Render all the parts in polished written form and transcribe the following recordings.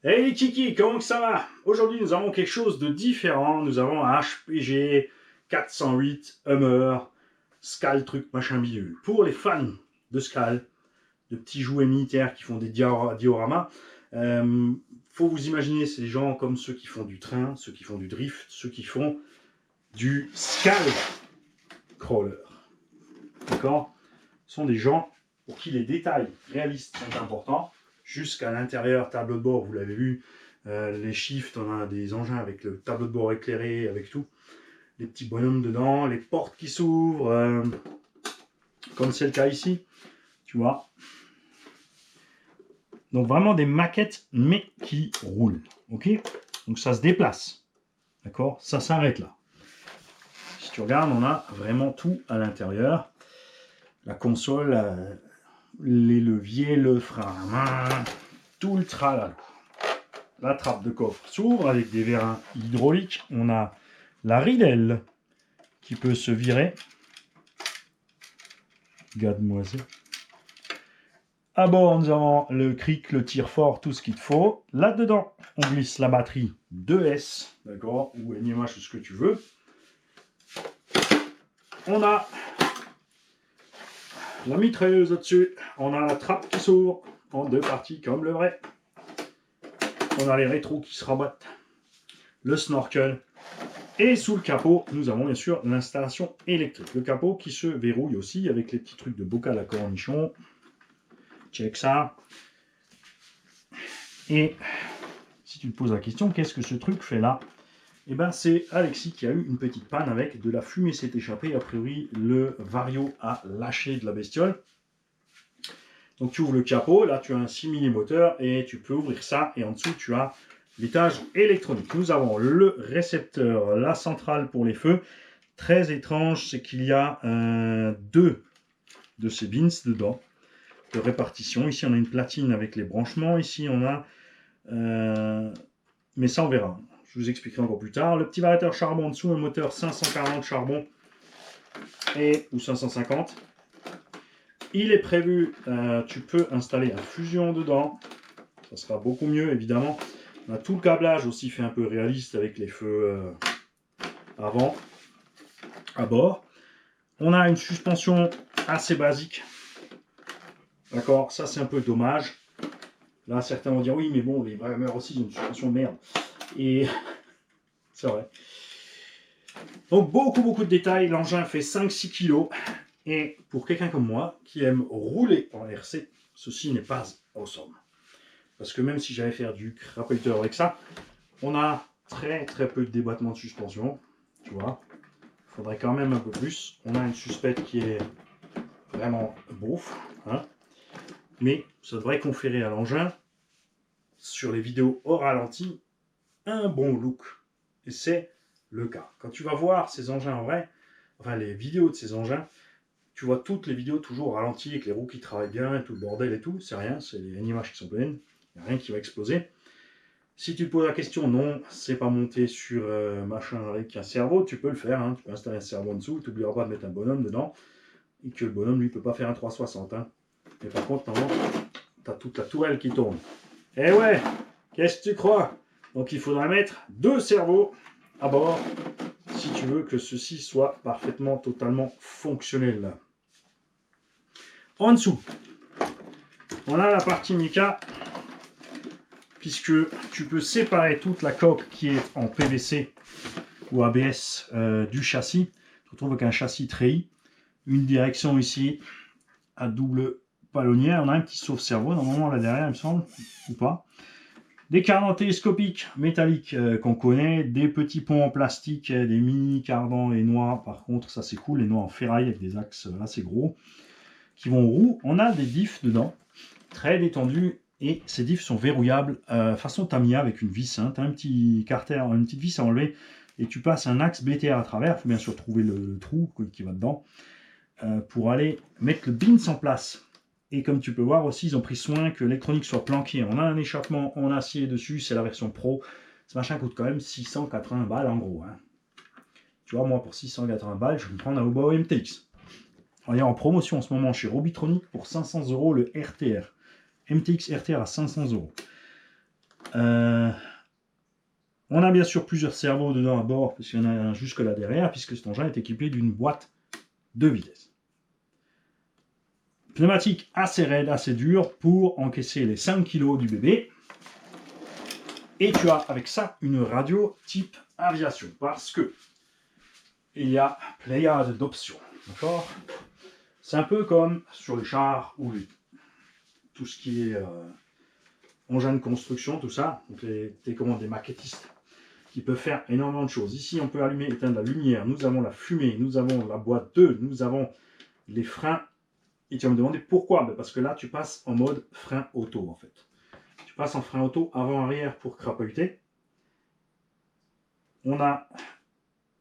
Hey les kiki, comment que ça va? Aujourd'hui, nous avons quelque chose de différent. Nous avons un HPG 408 Hummer, Scal truc machin bidule. Pour les fans de Scal, de petits jouets militaires qui font des dioramas, faut vous imaginer ces gens comme ceux qui font du train, ceux qui font du drift, ceux qui font du Scal crawler. D'accord? Ce sont des gens pour qui les détails réalistes sont importants. Jusqu'à l'intérieur, tableau de bord, vous l'avez vu, les shifts, on a des engins avec le tableau de bord éclairé, avec tout. Les petits bonhommes dedans, les portes qui s'ouvrent, comme c'est le cas ici, tu vois. Donc vraiment des maquettes, mais qui roulent, ok? Donc ça se déplace, d'accord? Ça s'arrête là. Si tu regardes, on a vraiment tout à l'intérieur. La console, les leviers, le frein à main, tout le tralala. La trappe de coffre s'ouvre avec des vérins hydrauliques. On a la ridelle qui peut se virer. Regarde-moi ça. À bord, nous avons le cric, le tire-fort, tout ce qu'il te faut. Là-dedans, on glisse la batterie 2S, d'accord, ou NMH, ce que tu veux. On a la mitrailleuse au-dessus. On a la trappe qui s'ouvre en deux parties, comme le vrai. On a les rétros qui se rabattent. Le snorkel. Et sous le capot, nous avons bien sûr l'installation électrique. Le capot qui se verrouille aussi avec les petits trucs de bocal à cornichons. Check ça. Et si tu te poses la question, qu'est-ce que ce truc fait là? Eh bien, c'est Alexis qui a eu une petite panne avec de la fumée s'est échappée. A priori, le Vario a lâché de la bestiole. Donc, tu ouvres le capot. Là, tu as un 6 mm moteur et tu peux ouvrir ça. Et en dessous, tu as l'étage électronique. Nous avons le récepteur, la centrale pour les feux. Très étrange, c'est qu'il y a deux de ces bins dedans de répartition. Ici, on a une platine avec les branchements. Ici, on a... mais ça, on verra. Je vous expliquerai encore plus tard. Le petit variateur charbon en dessous, un moteur 540 charbon ou 550. Il est prévu, tu peux installer la fusion dedans. Ça sera beaucoup mieux, évidemment. On a tout le câblage aussi fait un peu réaliste avec les feux avant, à bord. On a une suspension assez basique. D'accord, ça c'est un peu dommage. Là, certains vont dire oui, mais bon, les Hummer aussi, ils ont une suspension de merde. Et c'est vrai. Donc, beaucoup de détails. L'engin fait 5-6 kg. Et pour quelqu'un comme moi, qui aime rouler en RC, ceci n'est pas awesome. Parce que même si j'allais faire du crapahuteur avec ça, on a très peu de débattement de suspension. Tu vois, il faudrait quand même un peu plus. On a une suspette qui est vraiment beauf. Hein, mais ça devrait conférer à l'engin, sur les vidéos au ralenti, un bon look. Et c'est le cas. Quand tu vas voir ces engins en vrai, enfin les vidéos de ces engins, tu vois toutes les vidéos toujours au ralenti avec les roues qui travaillent bien et tout le bordel et tout. C'est rien, c'est les images qui sont pleines. Il n'y a rien qui va exploser. Si tu te poses la question, non, c'est pas monté sur machin avec un cerveau, tu peux le faire. Hein, tu peux installer un cerveau en dessous, tu n'oublieras pas de mettre un bonhomme dedans. Et que le bonhomme, lui, peut pas faire un 360. Hein. Mais par contre, tu as toute la tourelle qui tourne. Eh ouais, qu'est-ce que tu crois? Donc il faudra mettre deux cerveaux à bord si tu veux que ceci soit parfaitement, totalement fonctionnel. En dessous, on a la partie mica, puisque tu peux séparer toute la coque qui est en PVC ou ABS du châssis. Tu te retrouves avec un châssis treillis, une direction ici à double palonnière. On a un petit sauve-cerveau, normalement là derrière, il me semble, ou pas. Des cardans télescopiques métalliques qu'on connaît, des petits ponts en plastique, des mini cardans et noix, par contre ça c'est cool, les noix en ferraille avec des axes assez gros, qui vont aux roues. On a des diffs dedans, très détendus, et ces diffs sont verrouillables façon Tamiya avec une vis. Hein. Tu as un petit carter, une petite vis à enlever, et tu passes un axe BTR à travers. Il faut bien sûr trouver le trou qui va dedans, pour aller mettre le bins en place. Et comme tu peux voir aussi, ils ont pris soin que l'électronique soit planquée. On a un échappement en acier dessus, c'est la version pro. Ce machin coûte quand même 680 balles en gros. Hein. Tu vois, moi pour 680 balles, je vais me prendre un Hobo MTX. Alors, il y a en promotion en ce moment chez Robitronic pour 500 € le RTR. MTX RTR à 500 €. On a bien sûr plusieurs cerveaux dedans à bord, parce qu'il y en a un jusque là derrière, puisque cet engin est équipé d'une boîte de vitesse. Pneumatique assez raide, assez dure pour encaisser les 5 kg du bébé. Et tu as avec ça une radio type aviation, parce que il y a pléiade d'options, d'accord? C'est un peu comme sur les chars ou tout ce qui est engin de construction, tout ça, donc des maquettistes qui peuvent faire énormément de choses. Ici, on peut allumer, éteindre la lumière, nous avons la fumée, nous avons la boîte 2, nous avons les freins. Et tu vas me demander pourquoi? Parce que là, tu passes en mode frein auto, en fait. Tu passes en frein auto avant-arrière pour crapahuter. On a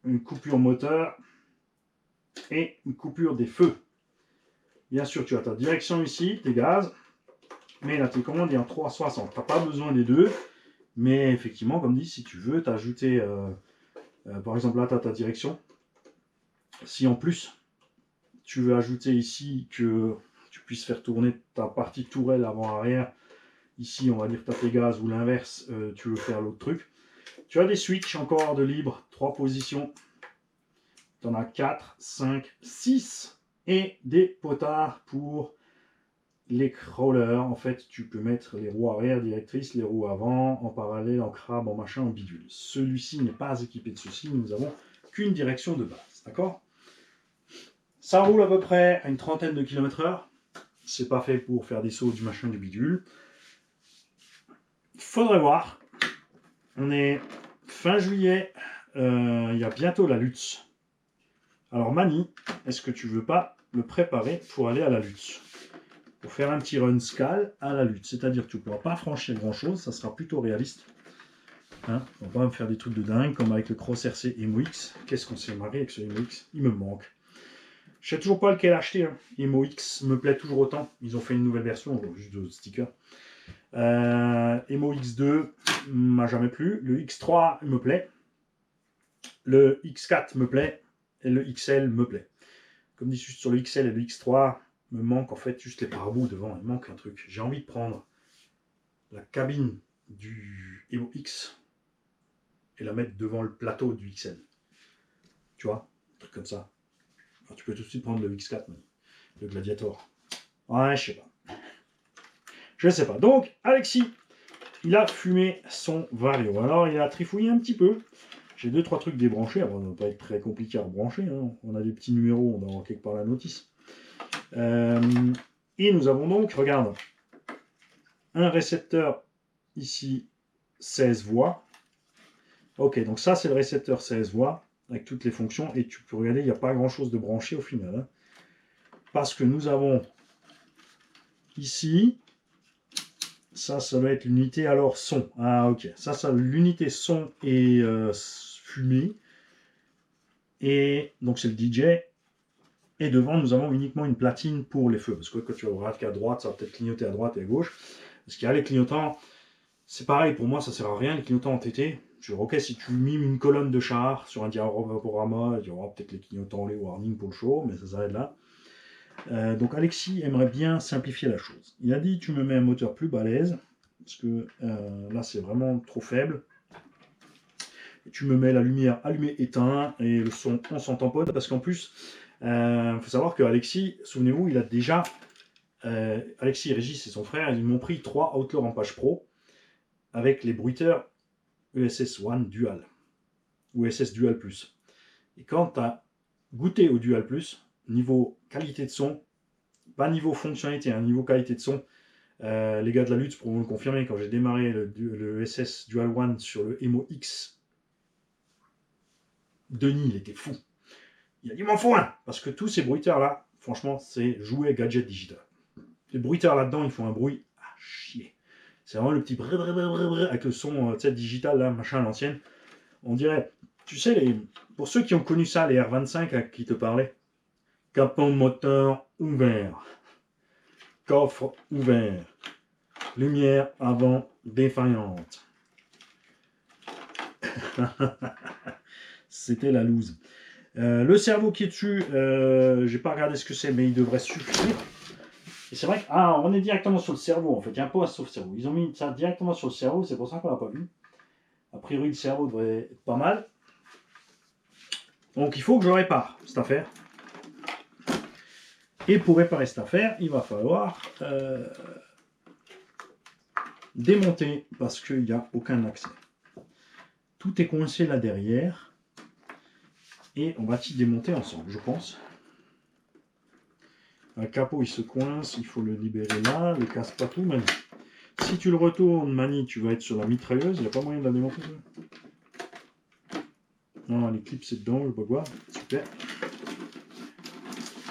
une coupure moteur et une coupure des feux. Bien sûr, tu as ta direction ici, tes gaz, mais là, tes commandes est en 360. Tu n'as pas besoin des deux, mais effectivement, comme dit, si tu veux t'ajouter, par exemple, là, tu as ta direction. Si en plus, tu veux ajouter ici que tu puisses faire tourner ta partie tourelle avant-arrière, ici, on va dire taper gaz ou l'inverse, tu veux faire l'autre truc. Tu as des switches encore de libre, 3 positions. Tu en as 4, 5, 6 et des potards pour les crawlers. En fait, tu peux mettre les roues arrière directrices, les roues avant, en parallèle, en crabe, en machin, en bidule. Celui-ci n'est pas équipé de ceci, nous n'avons qu'une direction de base, d'accord? Ça roule à peu près à une trentaine de km/h. C'est pas fait pour faire des sauts du machin du bidule. Faudrait voir. On est fin juillet, il y a bientôt la Lutz. Alors Mani, est-ce que tu veux pas le préparer pour aller à la Lutz? Pour faire un petit run scal à la Lutz. C'est-à-dire que tu ne pourras pas franchir grand-chose, ça sera plutôt réaliste. Hein, on va pas me faire des trucs de dingue comme avec le Cross RC MOX. Qu'est-ce qu'on s'est marré avec ce MOX? Il me manque. Je sais toujours pas lequel acheter. Hein. MOX me plaît toujours autant. Ils ont fait une nouvelle version, juste de stickers. MOX 2 m'a jamais plu. Le X3 me plaît. Le X4 me plaît. Et le XL me plaît. Comme dit juste sur le XL et le X3, me manque en fait juste les pare-boues devant. Il manque un truc. J'ai envie de prendre la cabine du MOX et la mettre devant le plateau du XL. Tu vois, un truc comme ça. Alors, tu peux tout de suite prendre le X4, le Gladiator. Ouais, je sais pas. Je sais pas. Donc, Alexis, il a fumé son Vario. Alors, il a trifouillé un petit peu. J'ai 2-3 trucs débranchés. Alors, ça ne va pas être très compliqué à rebrancher. Hein. On a des petits numéros, on a quelque part la notice. Et nous avons donc, regarde, un récepteur ici, 16 voix. Ok, donc ça, c'est le récepteur 16 voix avec toutes les fonctions. Et tu peux regarder, il n'y a pas grand-chose de branché au final. Hein. Parce que nous avons ici, ça doit être l'unité alors son. Ah ok, ça l'unité son et fumée. Et donc c'est le DJ. Et devant, nous avons uniquement une platine pour les feux. Parce que quand tu vas regarder qu'à droite, ça va peut-être clignoter à droite et à gauche. Parce qu'il y a les clignotants. C'est pareil, pour moi, ça sert à rien, les clignotants entêtés. Je dis, ok, si tu mimes une colonne de char sur un diaporama, il y aura peut-être les clignotants, les warnings pour le show, mais ça s'arrête là. Donc Alexis aimerait bien simplifier la chose. Il a dit, tu me mets un moteur plus balèze, parce que là, c'est vraiment trop faible. Et tu me mets la lumière allumée, éteint, et le son, on s'en tamponne, parce qu'en plus, il faut savoir que Alexis, souvenez-vous, il a déjà... Alexis et Régis et son frère, ils m'ont pris 3 Outlaw Rampage Pro avec les bruiteurs ESS One Dual ou ESS Dual Plus. Et quand tu as goûté au Dual Plus, niveau qualité de son, pas niveau fonctionnalité, hein, niveau qualité de son, les gars de la lutte pourront le confirmer, quand j'ai démarré le ESS Dual One sur le Emo X, Denis, il était fou. Il a dit, m'en faut un, parce que tous ces bruiteurs-là, franchement, c'est jouer gadget digital. Les bruiteurs là-dedans, ils font un bruit à chier. C'est vraiment le petit brrr, brrr, brrr, brrr, avec le son digital, là, machin, à l'ancienne. On dirait, tu sais, pour ceux qui ont connu ça, les R25 à qui te parlaient, capot moteur ouvert, coffre ouvert, lumière avant défaillante. C'était la loose. Le cerveau qui est dessus, j'ai pas regardé ce que c'est, mais il devrait suffire. Et c'est vrai que, ah, on est directement sur le cerveau, en fait. Il y a un poste sur le cerveau. Ils ont mis ça directement sur le cerveau, c'est pour ça qu'on l'a pas vu. A priori, le cerveau devrait être pas mal. Donc, il faut que je répare cette affaire. Et pour réparer cette affaire, il va falloir démonter parce qu'il n'y a aucun accès. Tout est coincé là derrière. Et on va y démonter ensemble, je pense. Un capot, il se coince, il faut le libérer là, le casse pas tout, Mani. Si tu le retournes, Mani, tu vas être sur la mitrailleuse, il n'y a pas moyen de la démonter. Non, les clips c'est dedans, je peux voir. Super.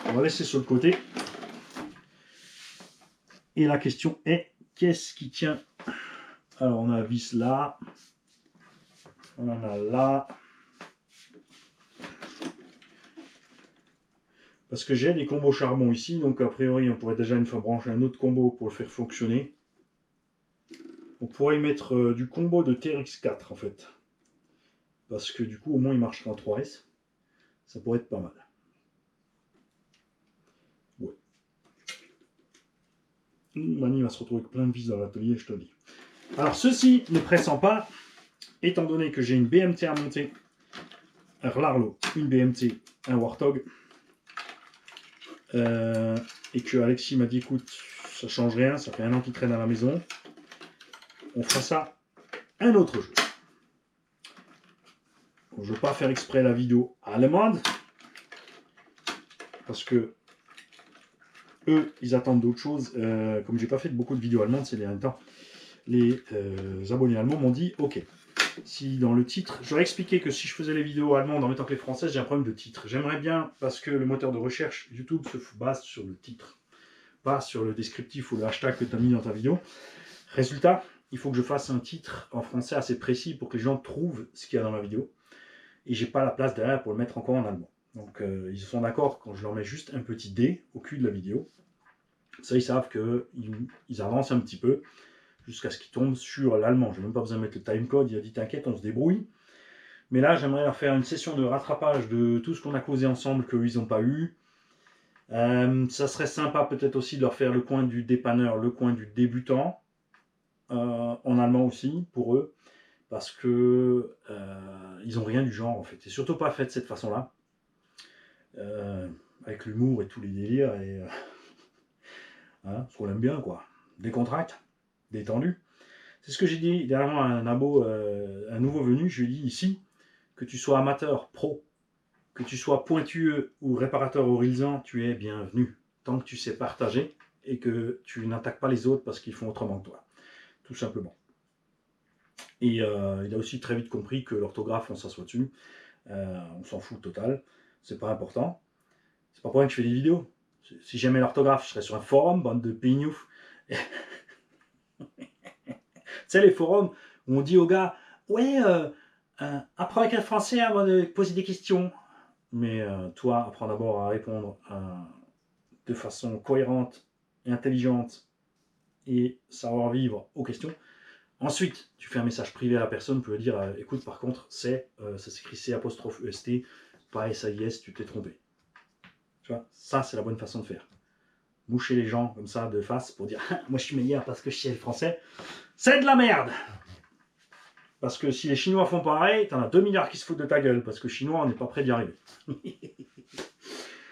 On va laisser sur le côté. Et la question est, qu'est-ce qui tient? Alors on a la vis là. On en a là. Parce que j'ai des combos charbon ici, donc a priori on pourrait déjà une fois brancher un autre combo pour le faire fonctionner. On pourrait y mettre du combo de TRX4 en fait. Parce que du coup au moins il marchera en 3S. Ça pourrait être pas mal. Ouais. Mani va se retrouver avec plein de vis dans l'atelier, je te le dis. Alors ceci ne pressant pas, étant donné que j'ai une BMT à monter, un Larlo, une BMT, un Warthog, et que Alexis m'a dit écoute, ça change rien, ça fait un an qu'il traîne à la maison, on fera ça un autre jour. Je ne veux pas faire exprès la vidéo allemande, parce que eux, ils attendent d'autres choses. Comme j'ai pas fait beaucoup de vidéos allemandes ces derniers temps, les abonnés allemands m'ont dit ok, si dans le titre, j'aurais expliqué que si je faisais les vidéos allemandes en même temps que les françaises, j'ai un problème de titre. J'aimerais bien, parce que le moteur de recherche YouTube se base sur le titre, pas sur le descriptif ou le hashtag que tu as mis dans ta vidéo. Résultat, il faut que je fasse un titre en français assez précis pour que les gens trouvent ce qu'il y a dans ma vidéo. Et j'ai pas la place derrière pour le mettre encore en allemand. Donc ils sont d'accord quand je leur mets juste un petit D au cul de la vidéo. Ça, ils savent qu'ils avancent un petit peu jusqu'à ce qu'ils tombent sur l'allemand. Je n'ai même pas besoin de mettre le timecode. Il a dit t'inquiète, on se débrouille. Mais là, j'aimerais leur faire une session de rattrapage de tout ce qu'on a causé ensemble qu'ils n'ont pas eu. Ça serait sympa peut-être aussi de leur faire le coin du dépanneur, le coin du débutant, en allemand aussi, pour eux. Parce que ils n'ont rien du genre en fait. Et surtout pas fait de cette façon-là. Avec l'humour et tous les délires. Et, hein, ce qu'on aime bien quoi. Décontracte, détendu. C'est ce que j'ai dit dernièrement à un abo, un nouveau venu. Je lui ai dit ici, que tu sois amateur, pro, que tu sois pointueux ou réparateur horizon, tu es bienvenu. Tant que tu sais partager et que tu n'attaques pas les autres parce qu'ils font autrement que toi. Tout simplement. Et il a aussi très vite compris que l'orthographe, on s'assoit dessus. On s'en fout total. C'est pas important. C'est pas pour rien que je fais des vidéos. Si j'aimais l'orthographe, je serais sur un forum, bande de pignouf. Tu sais, les forums où on dit aux gars, ouais, apprends avec le français avant de poser des questions. Mais toi, apprends d'abord à répondre de façon cohérente et intelligente et savoir vivre aux questions. Ensuite, tu fais un message privé à la personne pour lui dire écoute, par contre, ça s'écrit C'*EST, pas SAIS, tu t'es trompé. Tu vois, ça, c'est la bonne façon de faire. Moucher les gens comme ça de face pour dire moi je suis meilleur parce que je sais le français, c'est de la merde. Parce que si les Chinois font pareil, t'en as 2 milliards qui se foutent de ta gueule parce que Chinois, on n'est pas prêt d'y arriver.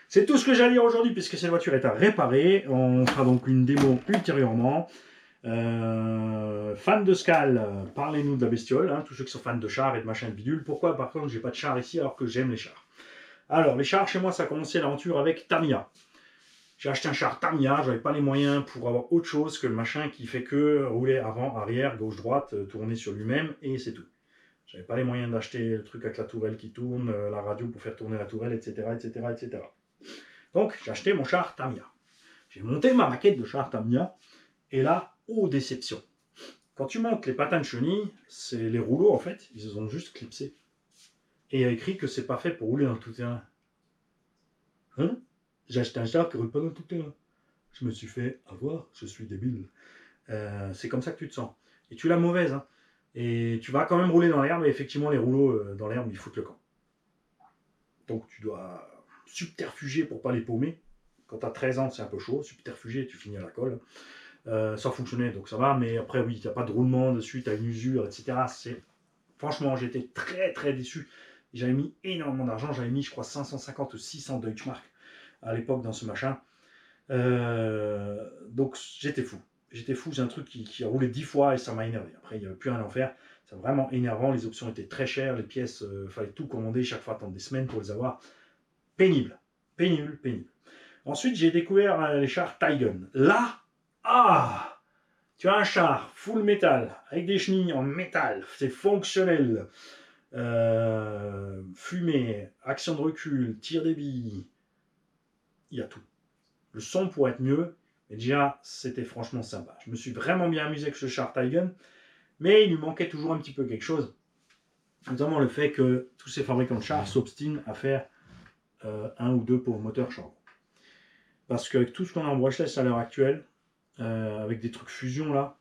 C'est tout ce que j'ai à dire aujourd'hui puisque cette voiture est à réparer. On fera donc une démo ultérieurement. Fans de Scal, parlez-nous de la bestiole, hein, tous ceux qui sont fans de chars et de machin de bidule. Pourquoi par contre j'ai pas de char ici alors que j'aime les chars? Alors les chars, chez moi ça a commencé l'aventure avec Tamiya. J'ai acheté un char Tamiya, j'avais pas les moyens pour avoir autre chose que le machin qui fait que rouler avant, arrière, gauche, droite, tourner sur lui-même et c'est tout. J'avais pas les moyens d'acheter le truc avec la tourelle qui tourne, la radio pour faire tourner la tourelle, etc. etc., etc. Donc j'ai acheté mon char Tamiya. J'ai monté ma maquette de char Tamiya et là, oh déception. Quand tu montes les patins de chenille, c'est les rouleaux en fait, ils se sont juste clipsés. Et il y a écrit que c'est pas fait pour rouler dans le tout-terrain. Hein? J'ai acheté un char qui roule pas dans le tout-terrain. Je me suis fait avoir, je suis débile. C'est comme ça que tu te sens. Et tu l'as mauvaise. Hein. Et tu vas quand même rouler dans l'herbe, et effectivement, les rouleaux dans l'herbe, ils foutent le camp. Donc tu dois subterfuger pour pas les paumer, Quand tu as 13 ans, c'est un peu chaud. Subterfuge, tu finis à la colle. Ça fonctionnait, donc ça va. Mais après, oui, tu n'as pas de roulement dessus, tu as une usure, etc. Franchement, j'étais très très déçu. J'avais mis énormément d'argent. J'avais mis, je crois, 550 ou 600 Deutschmark à l'époque dans ce machin. Donc j'étais fou. J'étais fou, c'est un truc qui a roulé 10 fois et ça m'a énervé. Après, il n'y avait plus rien à en faire. C'est vraiment énervant. Les options étaient très chères. Les pièces, fallait tout commander. Chaque fois, attendre des semaines pour les avoir. Pénible. Pénible, pénible. Ensuite, j'ai découvert les chars Taigun. Là, tu as un char full métal avec des chenilles en métal. C'est fonctionnel. Fumée, action de recul, tir des billes. Il y a tout. Le son pourrait être mieux, mais déjà, c'était franchement sympa. Je me suis vraiment bien amusé avec ce char Taigun, mais il lui manquait toujours un petit peu quelque chose. Notamment le fait que tous ces fabricants de chars s'obstinent à faire un ou deux pauvres moteurs charbon. Parce qu'avec tout ce qu'on a en brushless à l'heure actuelle, avec des trucs fusion là,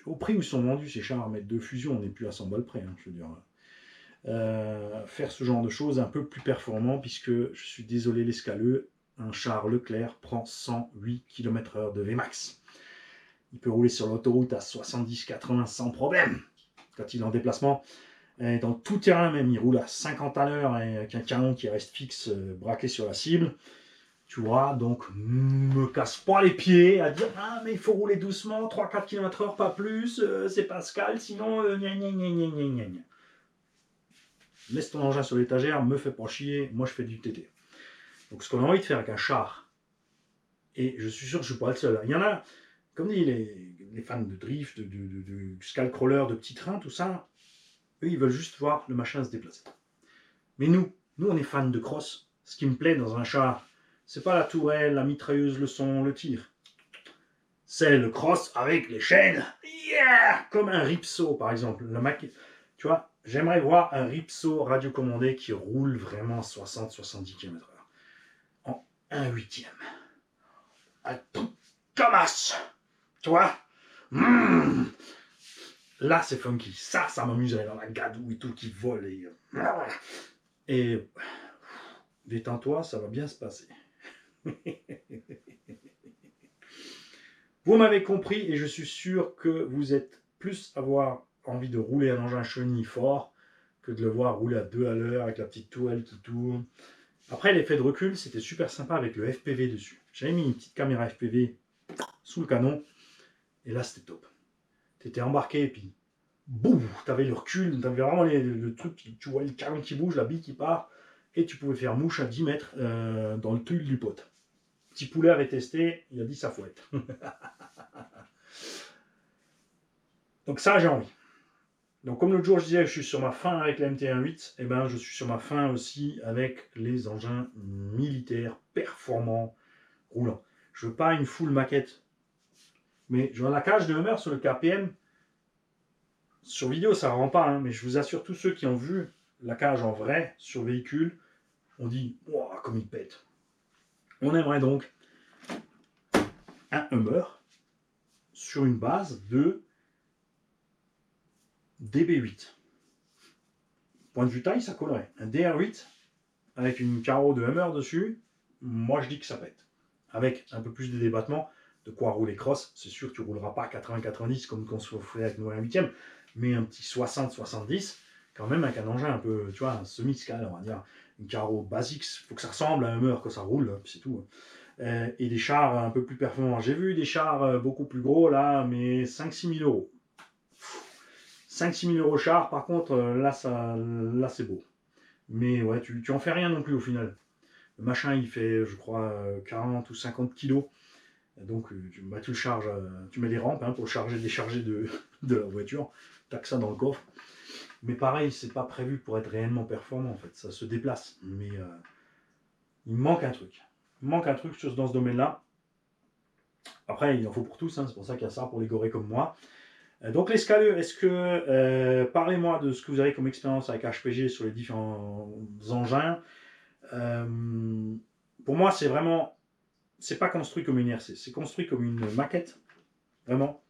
au prix où ils sont vendus ces chars, mettre deux fusions, on n'est plus à 100 balles près, hein, je veux dire. Faire ce genre de choses un peu plus performant, puisque je suis désolé les scaleux, un char Leclerc prend 108 km/h de Vmax. Il peut rouler sur l'autoroute à 70-80 sans problème quand il est en déplacement. Et dans tout terrain même, il roule à 50 à l'heure avec un canon qui reste fixe braqué sur la cible. Tu vois, donc me casse pas les pieds à dire ah mais il faut rouler doucement, 3-4 km/h pas plus, c'est Pascal, sinon gna gna gna gna gna gna. Laisse ton engin sur l'étagère, me fais pas chier, moi je fais du TT. Donc ce qu'on a envie de faire avec un char, et je suis sûr que je ne suis pas le seul, il y en a, comme dit les fans de drift, de skullcrawler, de petits trains, tout ça, eux ils veulent juste voir le machin se déplacer. Mais nous on est fans de cross. Ce qui me plaît dans un char, c'est pas la tourelle, la mitrailleuse, le son, le tir. C'est le cross avec les chaînes. Yeah, comme un Ripsaw par exemple. Tu vois, j'aimerais voir un Ripsaw radiocommandé qui roule vraiment 60-70 km/h. En 1/8. Un truc comme as. Tu vois, là c'est funky. Ça m'amuserait dans la gadoue et tout qui vole. Et détends-toi, ça va bien se passer. Vous m'avez compris et je suis sûr que vous êtes plus à avoir envie de rouler un engin chenille fort que de le voir rouler à 2 à l'heure avec la petite tourelle qui tourne. Après, l'effet de recul, c'était super sympa avec le FPV dessus. J'avais mis une petite caméra FPV sous le canon et là, c'était top. Tu étais embarqué et puis boum, tu avais le recul, tu avais vraiment le truc, tu vois le canon qui bouge, la bille qui part et tu pouvais faire mouche à 10 mètres dans le tulle du pote. Petit poulet avait testé, il a dit ça fouette. Donc ça, j'ai envie. Donc comme l'autre jour je disais, je suis sur ma fin avec la MT-18, et ben je suis sur ma fin aussi avec les engins militaires performants, roulants. Je veux pas une full maquette, mais je vois la cage de Hummer sur le KPM. Sur vidéo, ça ne rend pas, hein, mais je vous assure, tous ceux qui ont vu la cage en vrai sur véhicule, on dit wow, comme il pète. On aimerait donc un Hummer sur une base de DB8. Point de vue taille, ça collerait. Un DR8 avec une carreau de Hummer dessus, moi je dis que ça pète. Avec un peu plus de débattement, de quoi rouler cross, c'est sûr que tu ne rouleras pas 80-90 comme qu'on se ferait avec nos 1/8, mais un petit 60-70, quand même avec un engin un peu, tu vois, un semi-scale, on va dire, une carreau basique, il faut que ça ressemble à un Hummer quand ça roule, c'est tout. Et des chars un peu plus performants. J'ai vu des chars beaucoup plus gros là, mais 5-6 000 euros. 5-6 000 euros char, par contre, là c'est beau. Mais ouais, tu en fais rien non plus au final. Le machin, il fait, je crois, 40 ou 50 kilos. Donc, tu le charges, tu mets des rampes pour charger, décharger de la voiture. Tac ça dans le coffre. Mais pareil, c'est pas prévu pour être réellement performant en fait. Ça se déplace. Mais il manque un truc. Il manque un truc dans ce domaine-là. Après, il en faut pour tous. C'est pour ça qu'il y a ça pour les gorés comme moi. Donc les scaleux, est-ce que parlez-moi de ce que vous avez comme expérience avec HPG sur les différents engins. Pour moi, c'est vraiment, c'est pas construit comme une RC, c'est construit comme une maquette, vraiment,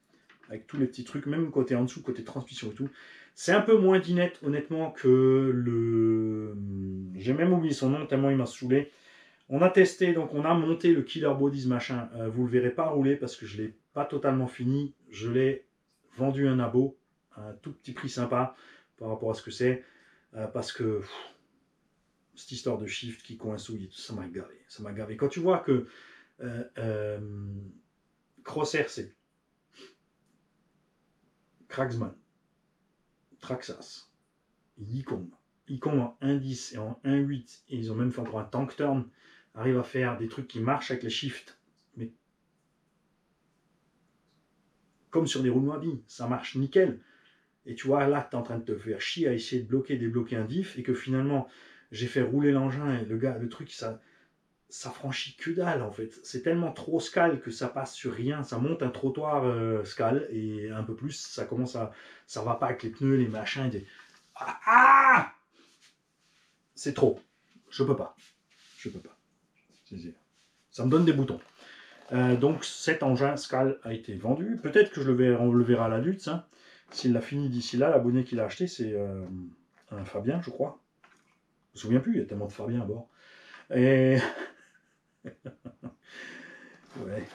avec tous les petits trucs, même côté en dessous, côté transmission et tout. C'est un peu moins dinette, honnêtement, que le... J'ai même oublié son nom, tellement il m'a saoulé. On a testé, donc on a monté le Killer Bodies machin. Vous le verrez pas rouler parce que je l'ai pas totalement fini. Je l'ai vendu un abo, un tout petit prix sympa par rapport à ce que c'est. Parce que cette histoire de shift qui coince, ça m'a gavé. Ça m'a gavé. Quand tu vois que Crosshair, c'est Kraxman, Traxxas, Yicom en 1.10 et en 1.8, et ils ont même fait encore un tank turn, arrivent à faire des trucs qui marchent avec les shifts, mais comme sur des roues Moabi, ça marche nickel. Et tu vois, là, tu es en train de te faire chier à essayer de bloquer, débloquer un diff, et que finalement, j'ai fait rouler l'engin, et le truc, ça franchit que dalle, en fait. C'est tellement trop scale que ça passe sur rien. Ça monte un trottoir scale, et un peu plus, ça commence à... Ça va pas avec les pneus, les machins, Ah, c'est trop. Je peux pas. Je peux pas. Ça me donne des boutons. Donc cet engin Scale a été vendu. Peut-être que on le verra à la lutte. Hein. S'il l'a fini d'ici là, l'abonné qui l'a acheté, c'est un Fabien, je crois. Je me souviens plus, il y a tellement de Fabien à bord. Et... ouais.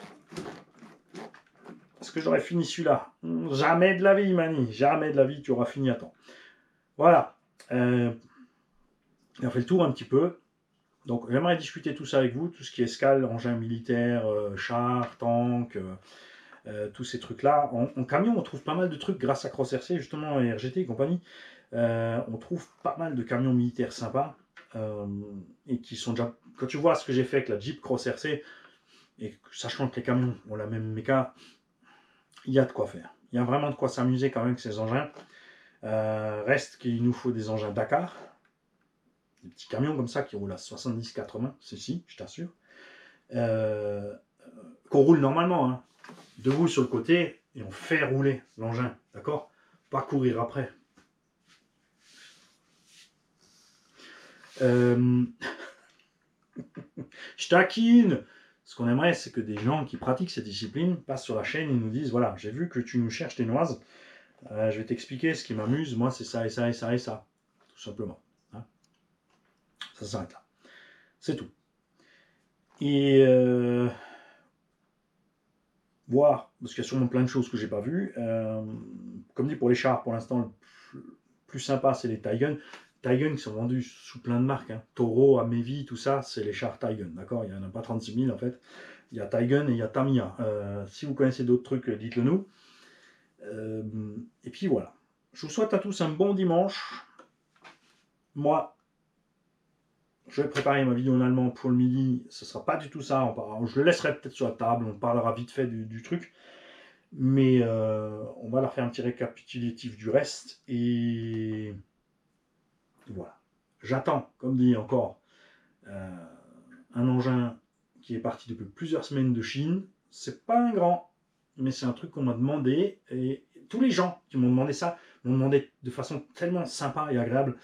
Est-ce que j'aurais fini celui-là? Jamais de la vie, Mani. Jamais de la vie, tu auras fini à temps. Voilà. On a fait le tour un petit peu. Donc j'aimerais discuter tout ça avec vous, tout ce qui est escale, engin militaire, char, tank, tous ces trucs-là. En camion, on trouve pas mal de trucs grâce à Cross RC, justement, et RGT et compagnie. On trouve pas mal de camions militaires sympas, et qui sont déjà... Quand tu vois ce que j'ai fait avec la Jeep Cross RC, et sachant que les camions ont la même méca, il y a de quoi faire. Il y a vraiment de quoi s'amuser quand même avec ces engins. Reste qu'il nous faut des engins Dakar, des petits camions comme ça qui roulent à 70-80, ceci, je t'assure. Qu'on roule normalement, hein. Debout sur le côté et on fait rouler l'engin, d'accord? Pas courir après. Je taquine. Ce qu'on aimerait, c'est que des gens qui pratiquent cette discipline passent sur la chaîne et nous disent, voilà, j'ai vu que tu nous cherches tes noises, je vais t'expliquer ce qui m'amuse, moi c'est ça et ça et ça et ça, tout simplement. Hein, ça s'arrête là. C'est tout. Et voir, parce qu'il y a sûrement plein de choses que j'ai pas vues. Comme dit pour les chars, pour l'instant, le plus sympa, c'est les Taigun. Taigun qui sont vendus sous plein de marques. Hein. Toro, Amevi, tout ça, c'est les chars Taigun. D'accord? Il n'y en a pas 36 000 en fait. Il y a Taigun et il y a Tamiya. Si vous connaissez d'autres trucs, dites-le nous. Et puis voilà. Je vous souhaite à tous un bon dimanche. Moi, je vais préparer ma vidéo en allemand pour le midi. Ce ne sera pas du tout ça. Je le laisserai peut-être sur la table. On parlera vite fait du truc. Mais on va leur faire un petit récapitulatif du reste. Et voilà. J'attends, comme dit encore, un engin qui est parti depuis plusieurs semaines de Chine. C'est pas un grand, mais c'est un truc qu'on m'a demandé. Et tous les gens qui m'ont demandé ça m'ont demandé de façon tellement sympa et agréable.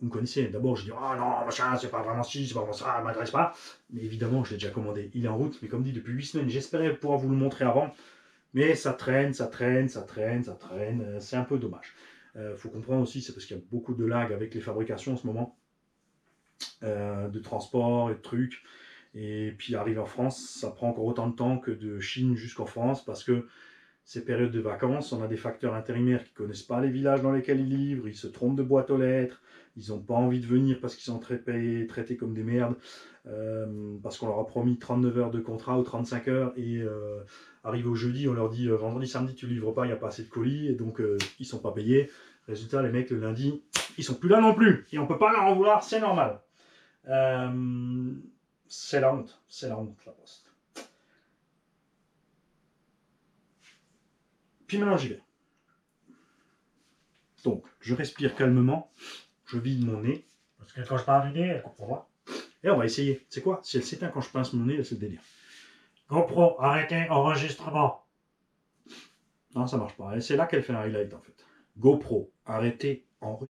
Vous me connaissez, d'abord je dis oh non, machin, c'est pas vraiment ci, c'est pas vraiment ça, ça m'intéresse pas. Mais évidemment, je l'ai déjà commandé, il est en route. Mais comme dit, depuis 8 semaines, j'espérais pouvoir vous le montrer avant. Mais ça traîne, ça traîne, ça traîne, ça traîne. C'est un peu dommage. Faut comprendre aussi, c'est parce qu'il y a beaucoup de lag avec les fabrications en ce moment, de transport et de trucs. Et puis arriver en France, ça prend encore autant de temps que de Chine jusqu'en France, parce que ces périodes de vacances, on a des facteurs intérimaires qui ne connaissent pas les villages dans lesquels ils livrent, ils se trompent de boîte aux lettres, ils n'ont pas envie de venir parce qu'ils sont traités comme des merdes, parce qu'on leur a promis 39 heures de contrat ou 35 heures, et arrivé au jeudi, on leur dit vendredi, samedi, tu ne livres pas, il n'y a pas assez de colis, et donc ils ne sont pas payés. Résultat, les mecs, le lundi, ils sont plus là non plus, et on ne peut pas leur en vouloir, c'est normal. C'est la honte, la poste. Puis maintenant, j'y vais. Donc, je respire calmement, je vide mon nez, parce que quand je parle du nez, elle comprend pas. Et on va essayer. C'est quoi? Si elle s'éteint quand je pince mon nez, c'est le délire. GoPro, arrêtez enregistrement. Non, ça marche pas. Et c'est là qu'elle fait un highlight en fait. GoPro, arrêtez enregistrement.